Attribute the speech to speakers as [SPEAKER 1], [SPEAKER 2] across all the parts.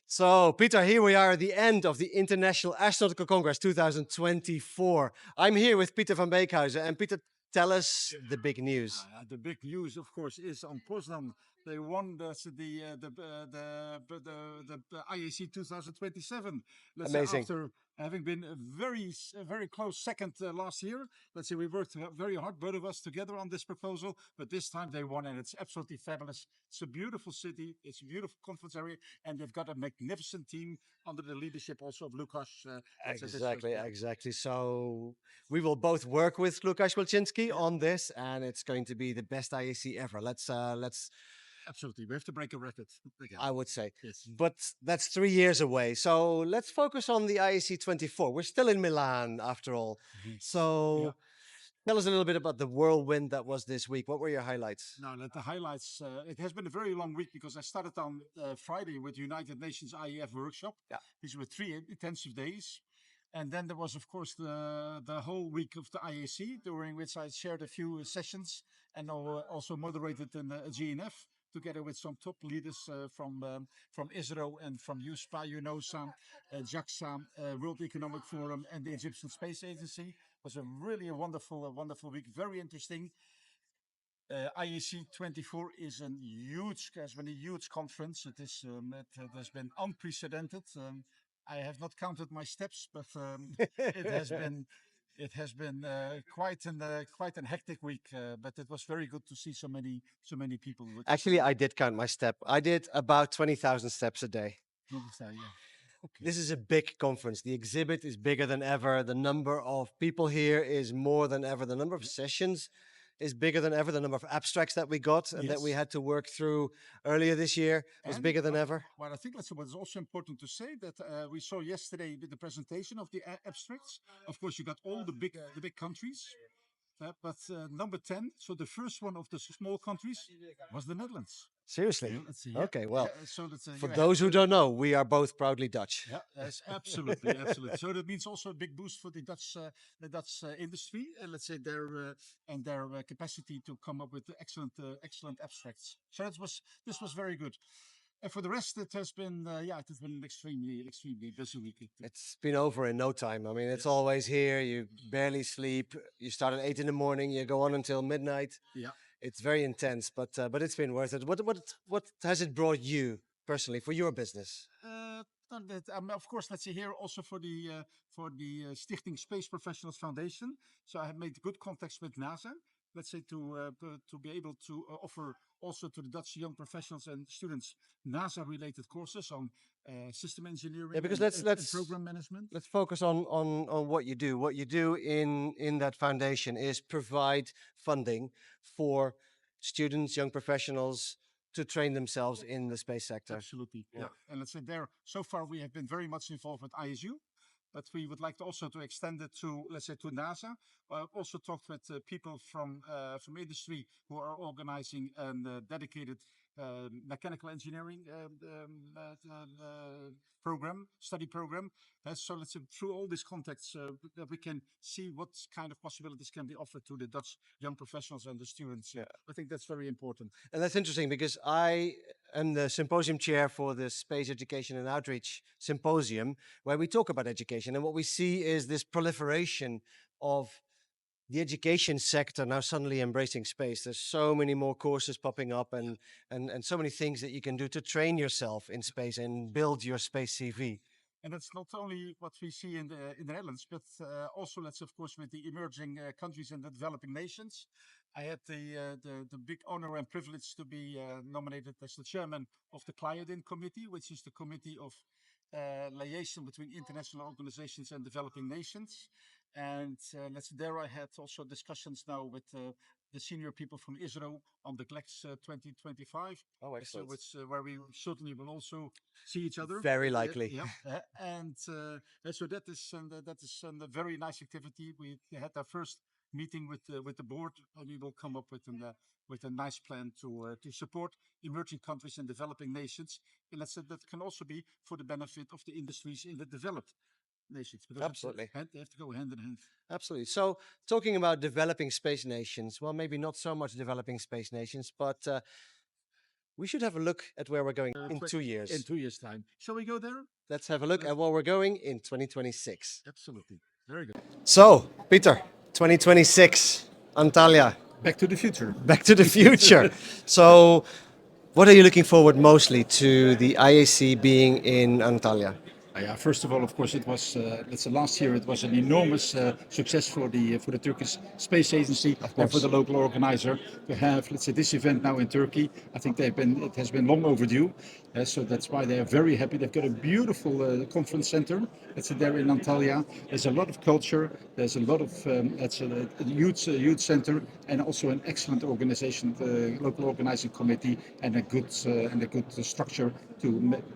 [SPEAKER 1] So, Peter, here we are at the end of the International Astronautical Congress 2024. I'm here with Pieter van Beekhuizen. And Pieter, tell us the big news.
[SPEAKER 2] The big news, of course, is on Poznan. They won the IAC 2027. Let's say
[SPEAKER 1] Amazing.
[SPEAKER 2] after having been a very close second last year. Let's say we worked very hard, both of us together on this proposal. But this time they won, and it's absolutely fabulous. It's a beautiful city. It's a beautiful conference area, and they've got a magnificent team under the leadership also of Lukas.
[SPEAKER 1] Exactly. So we will both work with Lukasz Wilczynski on this, and it's going to be the best IAC ever. Let's
[SPEAKER 2] Absolutely, we have to break a record again.
[SPEAKER 1] I would say.
[SPEAKER 2] Yes.
[SPEAKER 1] But that's 3 years away. So let's focus on the IAC 24. We're still in Milan after all. So tell us a little bit about the whirlwind that was this week. What were your highlights?
[SPEAKER 2] Now, the highlights, it has been a very long week because I started on Friday with United Nations IEF workshop.
[SPEAKER 1] Yeah.
[SPEAKER 2] These were 3 intensive days. And then there was, of course, the whole week of the IAC, during which I shared a few sessions and also moderated in a GNF together with some top leaders from Israel and from USPA, UNOSA, JAXA, World Economic Forum, and the Egyptian Space Agency. It was a wonderful week, very interesting. IAC24 has been a huge conference. It has been unprecedented. I have not counted my steps, but it has been quite an hectic week. But it was very good to see so many people.
[SPEAKER 1] Actually, I did count my step. I did about 20,000 steps a day.
[SPEAKER 2] Okay.
[SPEAKER 1] This is a big conference. The exhibit is bigger than ever. The number of people here is more than ever. The number of sessions is bigger than ever. The number of abstracts that we got and that we had to work through earlier this year was bigger than ever.
[SPEAKER 2] Well, I think that's what's also important to say that we saw yesterday with the presentation of the abstracts. Of course, you got all the big countries. But number 10, so the first one of the small countries was the Netherlands.
[SPEAKER 1] Seriously?
[SPEAKER 2] Yeah.
[SPEAKER 1] Okay, well,
[SPEAKER 2] So
[SPEAKER 1] for those who don't know, we are both proudly Dutch.
[SPEAKER 2] Yeah, yes, absolutely. So that means also a big boost for the Dutch industry, let's say their capacity to come up with excellent abstracts. So this was very good. And for the rest, it has been an extremely busy week.
[SPEAKER 1] It's been over in no time. I mean, it's always here. You barely sleep. You start at 8 in the morning. You go on until midnight.
[SPEAKER 2] Yeah,
[SPEAKER 1] it's very intense, but it's been worth it. What has it brought you personally for your business?
[SPEAKER 2] Of course, let's say here also for the Stichting Space Professionals Foundation. So I have made good contacts with NASA. Let's say to be able to offer also to the Dutch young professionals and students NASA-related courses on system engineering.
[SPEAKER 1] Yeah, because
[SPEAKER 2] and program management.
[SPEAKER 1] Let's focus on what you do. What you do in that foundation is provide funding for students, young professionals to train themselves in the space sector.
[SPEAKER 2] Absolutely. Yeah. And let's say so far we have been very much involved with ISU. But we would like to also extend it to, let's say, to NASA. I've also talked with people from industry who are organizing a dedicated mechanical engineering study program. So let's say through all these contacts that we can see what kind of possibilities can be offered to the Dutch young professionals and the students. Yeah. I think that's very important.
[SPEAKER 1] And that's interesting because I am the symposium chair for the Space Education and Outreach Symposium, where we talk about education. And what we see is this proliferation of the education sector now suddenly embracing space. There's so many more courses popping up and so many things that you can do to train yourself in space and build your space CV.
[SPEAKER 2] And that's not only what we see in the Netherlands, but also, let's of course, with the emerging countries and the developing nations. I had the big honor and privilege to be nominated as the chairman of the CLIADIN committee, which is the committee of liaison between international organizations and developing nations. And there I had also discussions now with the senior people from Israel on the GLEX 2025.
[SPEAKER 1] Oh, excellent.
[SPEAKER 2] Where we certainly will also see each other.
[SPEAKER 1] Very likely.
[SPEAKER 2] Yeah. And so that is a very nice activity. We had our first meeting with the board, and we will come up with a nice plan to support emerging countries and developing nations. And that can also be for the benefit of the industries in the developed nations.
[SPEAKER 1] Absolutely.
[SPEAKER 2] They have to go hand in hand.
[SPEAKER 1] Absolutely. So talking about developing space nations, well, maybe not so much developing space nations, but We should have a look at where we're going in 2 years.
[SPEAKER 2] In 2 years' time. Shall we go there?
[SPEAKER 1] Let's have a look at where we're going in 2026.
[SPEAKER 2] Absolutely. Very good.
[SPEAKER 1] So, Pieter, 2026, Antalya,
[SPEAKER 2] Back to the future.
[SPEAKER 1] back to the future. So, what are you looking forward mostly to the IAC being in Antalya?
[SPEAKER 2] Yeah, first of all, of course, it was let's say last year it was an enormous success for the Turkish Space Agency and for the local organizer to have, let's say, this event now in Turkey. I think it has been long overdue, so that's why they are very happy. They've got a beautiful conference center. It's there in Antalya. There's a lot of culture. There's a lot of it's a youth center and also an excellent organization, the local organizing committee, and a good structure to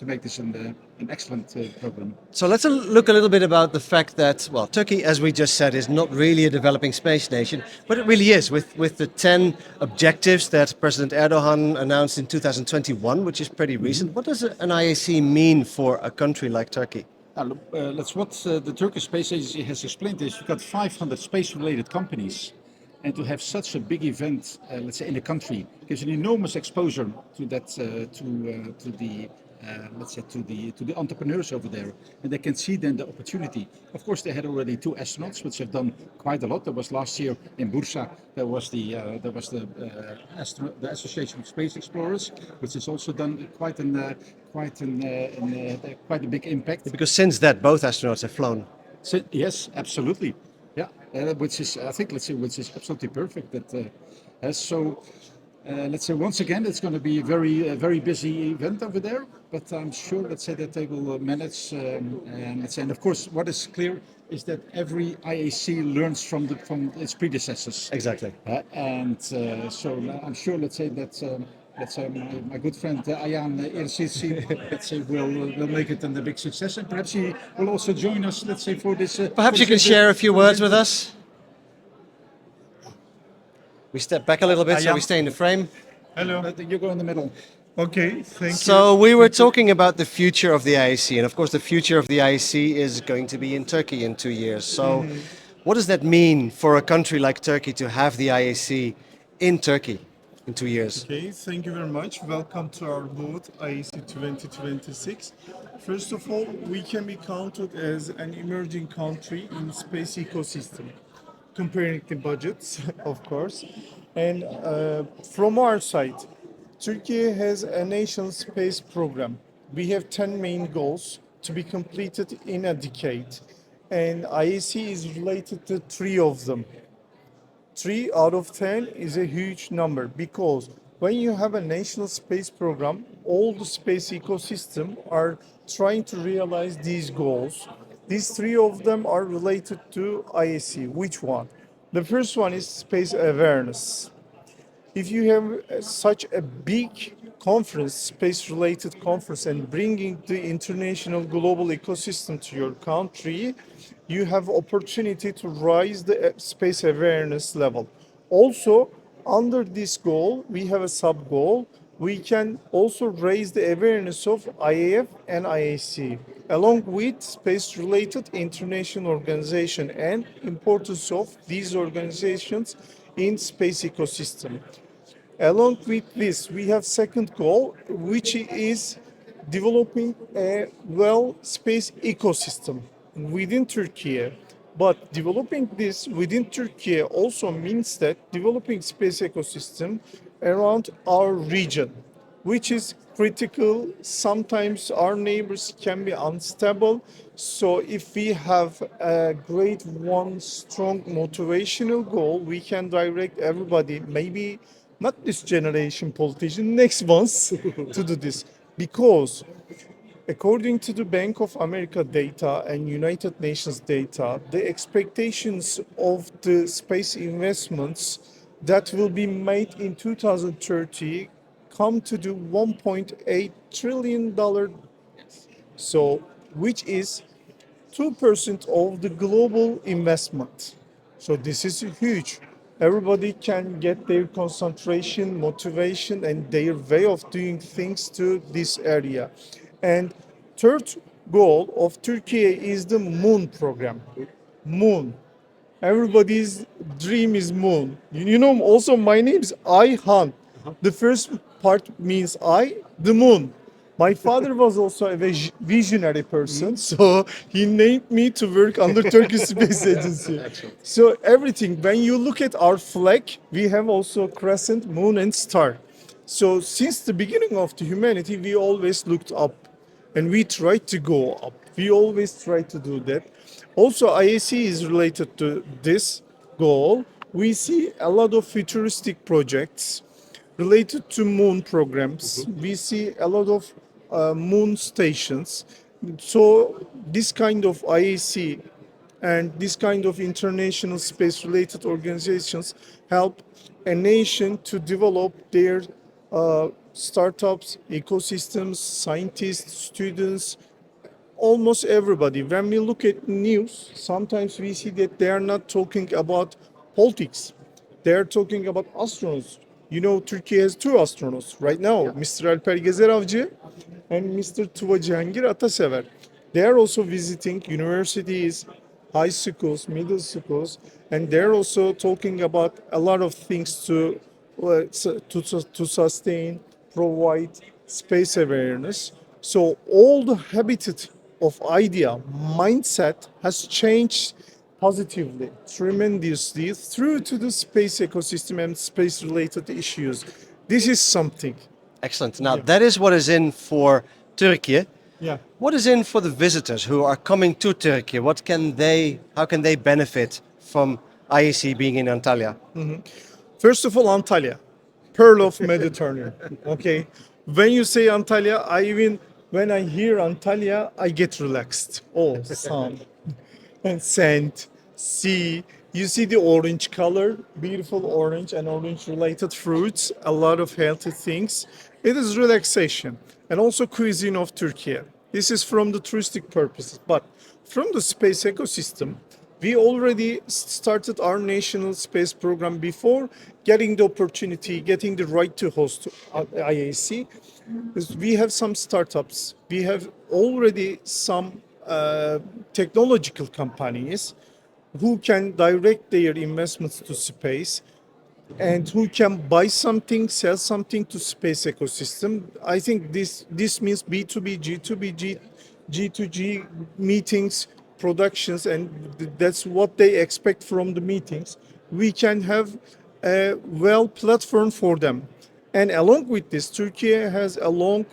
[SPEAKER 2] make this an excellent program.
[SPEAKER 1] So let's look a little bit about the fact that, well, Turkey, as we just said, is not really a developing space nation, but it really is with the 10 objectives that President Erdogan announced in 2021, which is pretty recent. What does an IAC mean for a country like Turkey?
[SPEAKER 2] That's what the Turkish Space Agency has explained is we've got 500 space-related companies. And to have such a big event, let's say in the country, gives an enormous exposure to that, to the entrepreneurs over there, and they can see then the opportunity. Of course, they had already 2 astronauts, which have done quite a lot. There was last year in Bursa. There was the Association of Space Explorers, which has also done quite a big impact.
[SPEAKER 1] Because since that, both astronauts have flown.
[SPEAKER 2] So, yes, absolutely. Yeah, which is, I think, which is absolutely perfect. Let's say once again, it's going to be a very busy event over there. But I'm sure, let's say, that they will manage. And of course, what is clear is that every IAC learns from its predecessors.
[SPEAKER 1] Exactly.
[SPEAKER 2] So I'm sure, let's say that. My good friend Ayhan Incirci, let's say, will make it a big success, and perhaps he will also join us, let's say, for this.
[SPEAKER 1] Perhaps you can share a few words with us. We step back a little bit so we stay in the frame.
[SPEAKER 3] Hello.
[SPEAKER 2] You go in the middle.
[SPEAKER 3] Okay, thank you.
[SPEAKER 1] So we were talking about the future of the IAC, and of course the future of the IAC is going to be in Turkey in 2 years. So what does that mean for a country like Turkey to have the IAC in Turkey in 2 years?
[SPEAKER 3] Okay, thank you very much. Welcome to our booth, IAC2026. First of all, we can be counted as an emerging country in space ecosystem, comparing the budgets, of course. And from our side, Turkey has a national space program. We have 10 main goals to be completed in a decade. And IAC is related to 3 of them. 3 out of 10 is a huge number because when you have a national space program, all the space ecosystem are trying to realize these goals. These 3 of them are related to IAC. Which one? The first one is space awareness. If you have such a big conference, space-related conference, and bringing the international global ecosystem to your country, you have opportunity to raise the space awareness level. Also, under this goal, we have a sub-goal. We can also raise the awareness of IAF and IAC, along with space-related international organization and importance of these organizations in space ecosystem. Along with this, we have second goal, which is developing a space ecosystem within Turkey. But developing this within Turkey also means that developing space ecosystem around our region, which is critical. Sometimes our neighbors can be unstable. So if we have a great one strong motivational goal, we can direct everybody, maybe not this generation politician, next ones to do this. Because according to the Bank of America data and United Nations data, the expectations of the space investments that will be made in 2030 come to the $1.8 trillion. So, which is 2% of the global investment. So this is huge. Everybody can get their concentration, motivation, and their way of doing things to this area. And third goal of Turkey is the Moon program. Moon. Everybody's dream is Moon. You know, also my name is Ayhan. The first part means I, the moon. My father was also a visionary person, so he named me to work under Turkish Space Agency. So everything, when you look at our flag, we have also crescent, moon, and star. So since the beginning of the humanity, we always looked up, and we tried to go up. We always try to do that. Also, IAC is related to this goal. We see a lot of futuristic projects related to moon programs. We see a lot of moon stations. So this kind of IAC and this kind of international space related organizations help a nation to develop their startups, ecosystems, scientists, students, almost everybody. When we look at news, sometimes we see that they are not talking about politics. They are talking about astronauts. You know, Turkey has two astronauts right now, Mr. Alper Gezer Avcı and Mr. Tuva Cihangir Atasever. They are also visiting universities, high schools, middle schools, and they're also talking about a lot of things to sustain, provide space awareness. So all the habitat of idea, mindset has changed positively, tremendously through to the space ecosystem and space related issues. This is something.
[SPEAKER 1] Excellent. Now, that is what is in for Turkey.
[SPEAKER 3] Yeah.
[SPEAKER 1] What is in for the visitors who are coming to Turkey? How can they benefit from IAC being in Antalya?
[SPEAKER 3] First of all, Antalya, pearl of Mediterranean. Okay, when you say Antalya, when I hear Antalya, I get relaxed. Oh, sun and sand, sea. You see the orange color, beautiful orange and orange related fruits, a lot of healthy things. It is relaxation and also cuisine of Turkey. This is from the touristic purposes, but from the space ecosystem, we already started our national space program before getting the opportunity, getting the right to host IAC. We have some startups. We have already some technological companies who can direct their investments to space and who can buy something, sell something to space ecosystem. I think this means B2B, G2B, G2G meetings, productions, and that's what they expect from the meetings. We can have a well platform for them. And along with this, Turkey has a long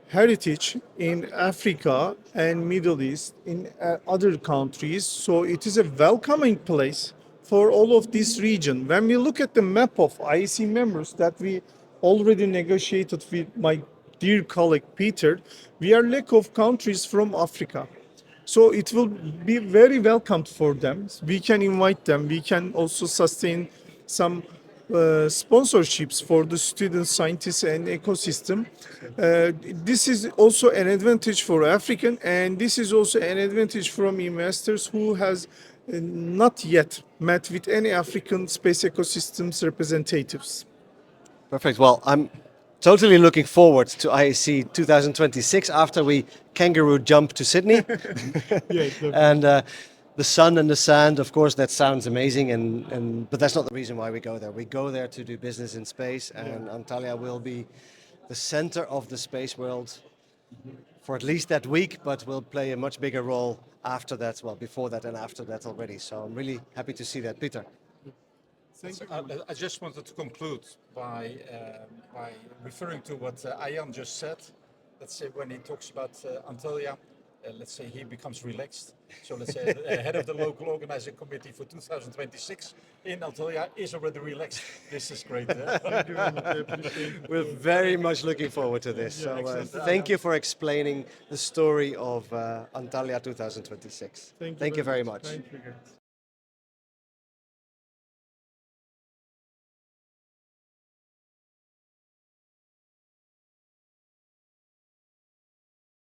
[SPEAKER 3] heritage in Africa and Middle East, in other countries. So it is a welcoming place for all of this region. When we look at the map of IAC members that we already negotiated with my dear colleague Peter, we are lack of countries from Africa. So it will be very welcomed for them. We can invite them. We can also sustain some sponsorships for the students, scientists, and ecosystem. This is also an advantage for African, and this is also an advantage from investors who has not yet met with any African space ecosystems representatives.
[SPEAKER 1] Perfect. Well, I'm totally looking forward to IAC 2026 after we kangaroo jump to Sydney. And the sun and the sand, of course, that sounds amazing, but that's not the reason why we go there. We go there to do business in space, and Antalya will be the center of the space world for at least that week, but will play a much bigger role after that, well, before that and after that already. So I'm really happy to see that. Peter.
[SPEAKER 2] I just wanted to conclude by referring to what Ayhan just said. Let's say when he talks about Antalya, let's say he becomes relaxed. So let's say the head of the local organizing committee for 2026 in Antalya is already relaxed. This is great.
[SPEAKER 1] We're very much looking forward to this. So thank you for explaining the story of Antalya 2026. Thank you very much.
[SPEAKER 3] Thank you.